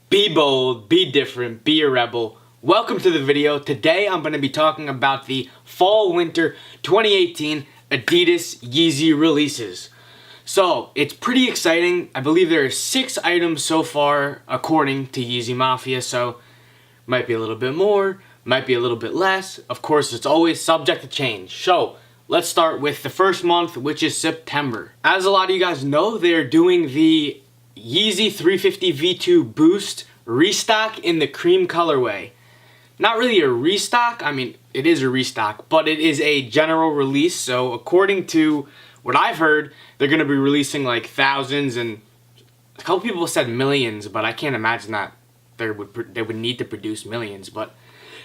Be bold, be different, be a rebel. Welcome to the video. Today I'm going to be talking about the Fall/Winter 2018 Adidas Yeezy releases. So, it's pretty exciting. I believe there are 6 items so far according to Yeezy Mafia, so might be a little bit more, might be a little bit less. Of course, it's always subject to change. So, let's start with the first month, which is September. As a lot of you guys know, they're doing the Yeezy 350 V2 Boost restock in the cream colorway. Not really a restock, I mean, it is a restock, but it is a general release. So according to what I've heard, they're going to be releasing like thousands, and a couple people said millions, but I can't imagine that they would need to produce millions. But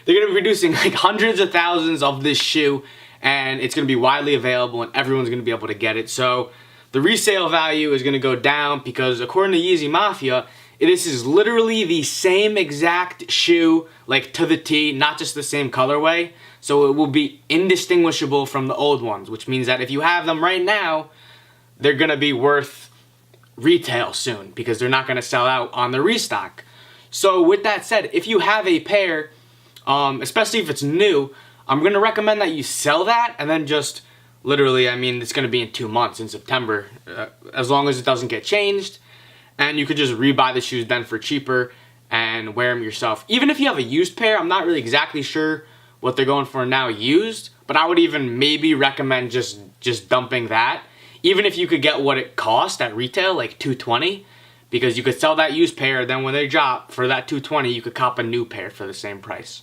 they're going to be producing like hundreds of thousands of this shoe, and it's going to be widely available, and everyone's going to be able to get it. So the resale value is going to go down because according to Yeezy Mafia, this is literally the same exact shoe, like to the T, not just the same colorway. So it will be indistinguishable from the old ones, which means that if you have them right now, they're going to be worth retail soon because they're not going to sell out on the restock. So with that said, if you have a pair, especially if it's new, I'm going to recommend that you sell that and then just literally, I mean, it's going to be in 2 months in September, as long as it doesn't get changed. And you could just rebuy the shoes then for cheaper and wear them yourself. Even if you have a used pair, I'm not really exactly sure what they're going for now used, but I would even maybe recommend just dumping that. Even if you could get what it cost at retail, like $220, because you could sell that used pair, then when they drop for that $220, you could cop a new pair for the same price.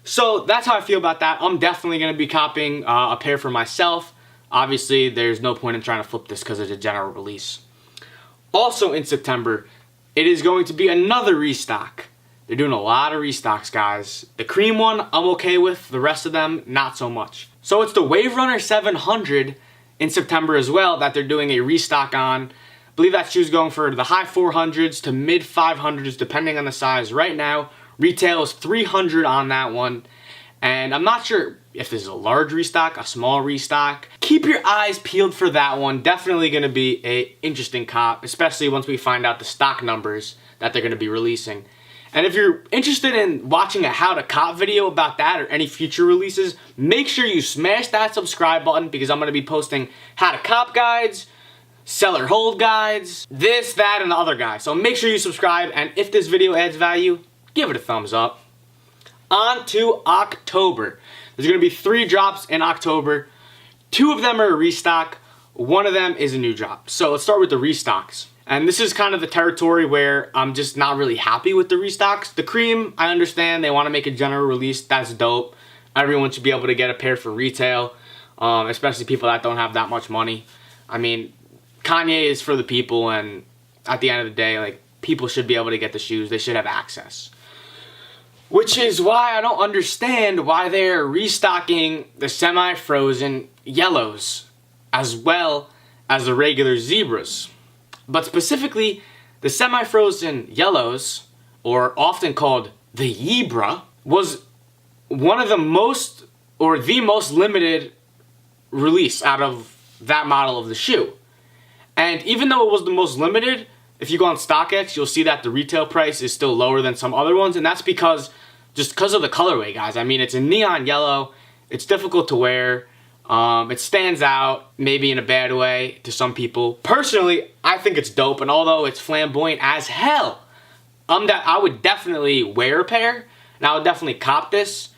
So that's how I feel about that. I'm definitely going to be copying a pair for myself. Obviously, there's no point in trying to flip this because it's a general release. Also in September, it is going to be another restock. They're doing a lot of restocks, guys. The cream one, I'm okay with. The rest of them, not so much. So it's the Waverunner 700 in September as well that they're doing a restock on. I believe that shoe's going for the high 400s to mid 500s depending on the size. Right now, retail is $300 on that one. And I'm not sure if this is a large restock, a small restock. Keep your eyes peeled for that one. Definitely going to be an interesting cop, especially once we find out the stock numbers that they're going to be releasing. And if you're interested in watching a how to cop video about that or any future releases, make sure you smash that subscribe button because I'm going to be posting how to cop guides, seller hold guides, this, that, and the other guys. So make sure you subscribe, and if this video adds value, give it a thumbs up. On to October. There's going to be 3 drops in October. 2 of them are a restock. 1 of them is a new drop. So let's start with the restocks. And this is kind of the territory where I'm just not really happy with the restocks. The cream, I understand. They want to make a general release. That's dope. Everyone should be able to get a pair for retail, especially people that don't have that much money. I mean, Kanye is for the people, and at the end of the day, like, people should be able to get the shoes. They should have access. Which is why I don't understand why they're restocking the semi-frozen yellows as well as the regular zebras. But specifically, the semi-frozen yellows, or often called the Yebra, was one of the most, or the most limited release out of that model of the shoe. And even though it was the most limited, if you go on StockX, you'll see that the retail price is still lower than some other ones, and that's because of the colorway, guys. I mean, it's a neon yellow. It's difficult to wear. It stands out, maybe in a bad way to some people. Personally, I think it's dope, and although it's flamboyant as hell, I would definitely wear a pair, and I would definitely cop this,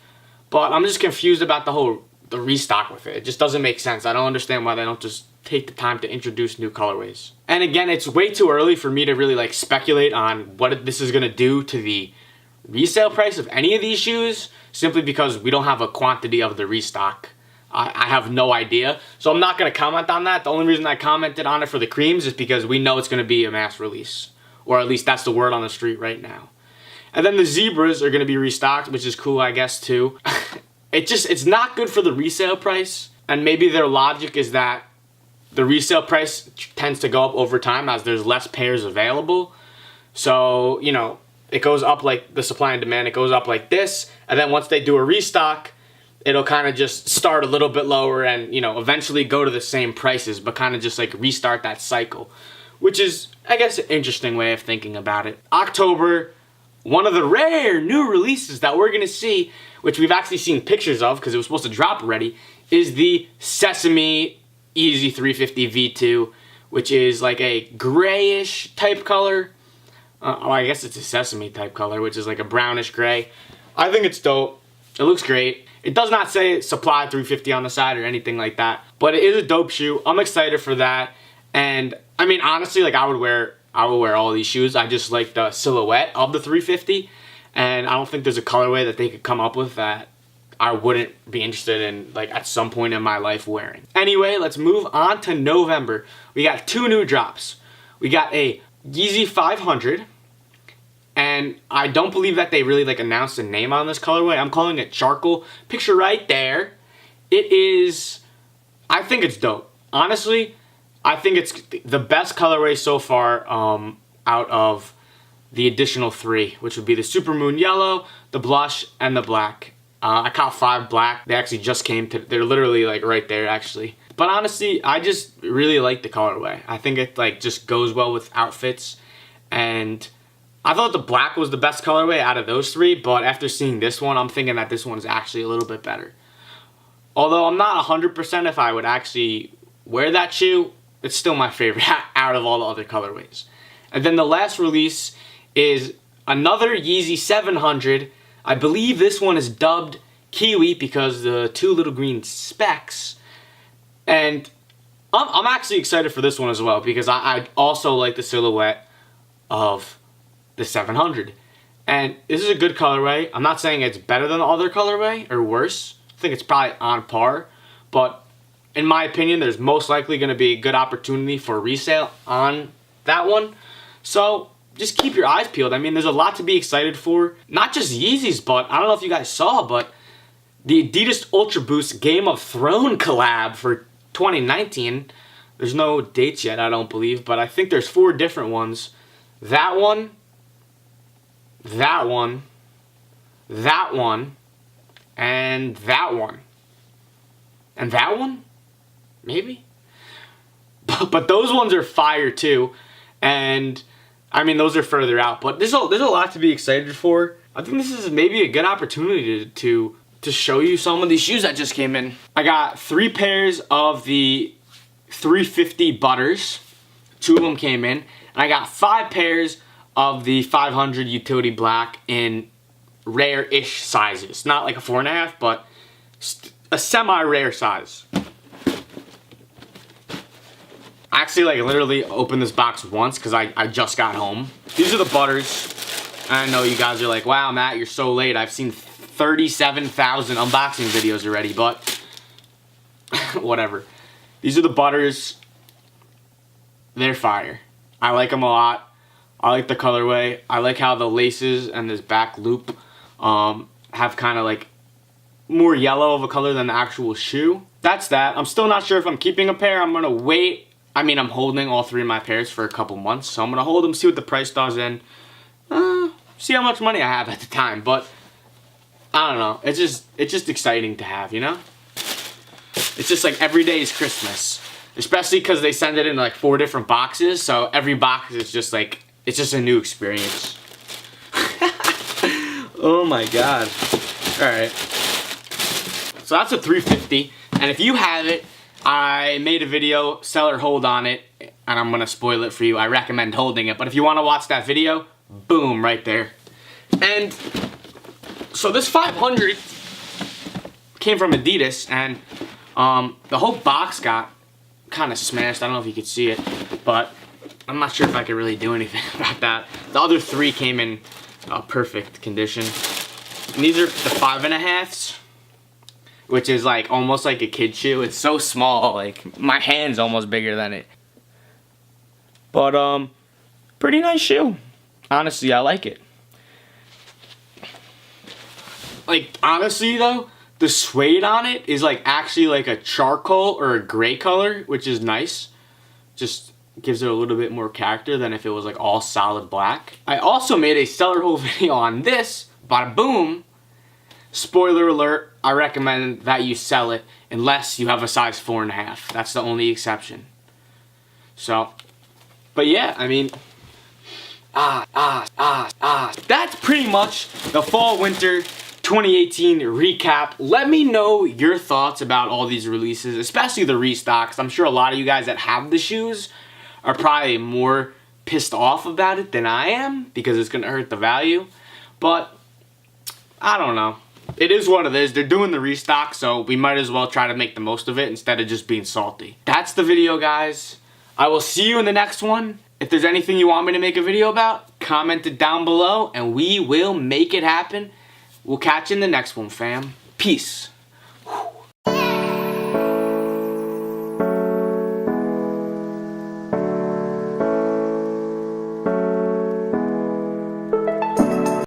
but I'm just confused about the restock with it. It just doesn't make sense. I don't understand why they don't just take the time to introduce new colorways. And again, it's way too early for me to really like speculate on what this is going to do to the resale price of any of these shoes, simply because we don't have a quantity of the restock. I have no idea, so I'm not going to comment on that. The only reason I commented on it for the creams is because we know it's going to be a mass release, or at least that's the word on the street right now. And then the zebras are going to be restocked, which is cool, I guess, too. It's not good for the resale price, and maybe their logic is that the resale price tends to go up over time as there's less pairs available. So, you know, it goes up like the supply and demand. It goes up like this, and then once they do a restock, it'll kind of just start a little bit lower and, you know, eventually go to the same prices, but kind of just like restart that cycle, which is, I guess, an interesting way of thinking about it. October, one of the rare new releases that we're going to see, which we've actually seen pictures of because it was supposed to drop already, is the Sesame Yeezy 350 V2, which is like a grayish type color. I guess it's a sesame type color, which is like a brownish gray. I think it's dope. It looks great. It does not say supply 350 on the side or anything like that, but it is a dope shoe. I'm excited for that. And I mean, honestly, like I would wear all these shoes. I just like the silhouette of the 350, and I don't think there's a colorway that they could come up with that I wouldn't be interested in, like, at some point in my life wearing. Anyway, let's move on to November. We got 2 new drops. We got a Yeezy 500, and I don't believe that they really, like, announced a name on this colorway. I'm calling it Charcoal. Picture right there. It is, I think it's dope. Honestly, I think it's the best colorway so far out of the additional 3, which would be the Supermoon Yellow, the Blush, and the Black. I caught 5 black. They actually just came to, they're literally like right there actually. But honestly, I just really like the colorway. I think it like just goes well with outfits. And I thought the black was the best colorway out of those 3, but after seeing this one, I'm thinking that this one is actually a little bit better. Although I'm not 100% if I would actually wear that shoe, it's still my favorite out of all the other colorways. And then the last release is another Yeezy 700. I believe this one is dubbed Kiwi because the 2 little green specks. And I'm actually excited for this one as well because I also like the silhouette of the 700. And this is a good colorway. I'm not saying it's better than the other colorway or worse. I think it's probably on par. But in my opinion, there's most likely going to be a good opportunity for resale on that one. So just keep your eyes peeled. I mean, there's a lot to be excited for. Not just Yeezys, but I don't know if you guys saw, but the Adidas Ultra Boost Game of Thrones collab for 2019. There's no dates yet, I don't believe, but I think there's 4 different ones. That one, that one, that one, and that one. And that one? Maybe? But those ones are fire too. And I mean, those are further out, but there's a lot to be excited for. I think this is maybe a good opportunity to show you some of these shoes that just came in. I got 3 pairs of the 350 Butters. 2 of them came in. And I got 5 pairs of the 500 Utility Black in rare-ish sizes. Not like a 4.5, but a semi-rare size. I actually like literally opened this box once because I just got home. These are the Butters. I know you guys are like, wow, Matt, you're so late. I've seen 37,000 unboxing videos already, but whatever. These are the Butters. They're fire. I like them a lot. I like the colorway. I like how the laces and this back loop have kind of like more yellow of a color than the actual shoe. That's that. I'm still not sure if I'm keeping a pair. I'm going to wait. I mean, I'm holding all 3 of my pairs for a couple months, so I'm going to hold them, see what the price does, and see how much money I have at the time. But I don't know. It's just exciting to have, you know? It's just like every day is Christmas. Especially because they send it in like 4 different boxes, so every box is just like, it's just a new experience. Oh my god. Alright. So that's a 350, and if you have it, I made a video, sell or hold on it, and I'm going to spoil it for you. I recommend holding it, but if you want to watch that video, boom, right there. And so this 500 came from Adidas, and the whole box got kind of smashed. I don't know if you could see it, but I'm not sure if I could really do anything about that. The other 3 came in perfect condition. And these are the 5.5s. Which is like almost like a kid shoe. It's so small, like my hand's almost bigger than it. But pretty nice shoe. Honestly, I like it. Like honestly though, the suede on it is like actually like a charcoal or a gray color, which is nice. Just gives it a little bit more character than if it was like all solid black. I also made a seller haul video on this. Bada boom. Spoiler alert, I recommend that you sell it unless you have a size 4.5. That's the only exception. So, But yeah, I mean, that's pretty much the fall winter 2018 recap. Let me know your thoughts about all these releases, especially the restocks. I'm sure a lot of you guys that have the shoes are probably more pissed off about it than I am because it's gonna hurt the value. But I don't know. It is what it is. They're doing the restock, so we might as well try to make the most of it instead of just being salty. That's the video, guys. I will see you in the next one. If there's anything you want me to make a video about, comment it down below and we will make it happen. We'll catch you in the next one, fam. Peace.